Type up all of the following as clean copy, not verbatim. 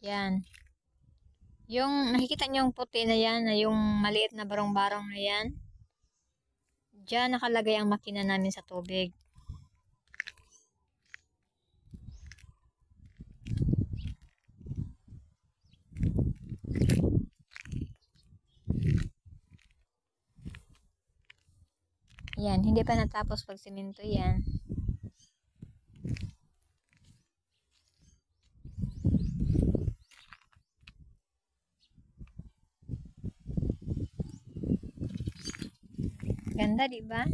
Yan. Yung nakikita niyo yung puti na yan, na yung maliit na barong-barong na yan. Diyan nakalagay ang makina namin sa tubig. Yan, hindi pa natapos pag simento yan. Ganda, di ba?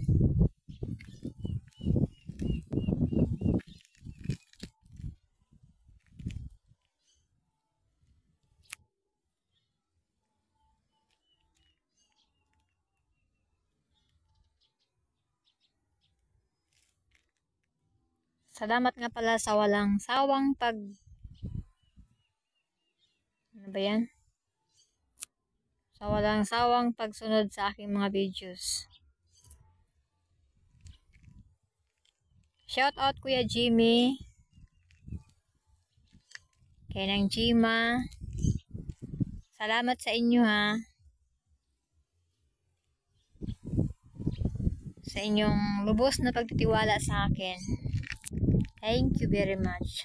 Salamat nga pala sa walang sawang ano ba yan? Sa walang sawang pagsunod sa aking mga videos. Shout out Kuya Jimmy. Kay Nang Jima. Salamat sa inyo ha. Sa inyong lubos na pagtitiwala sa akin. Thank you very much.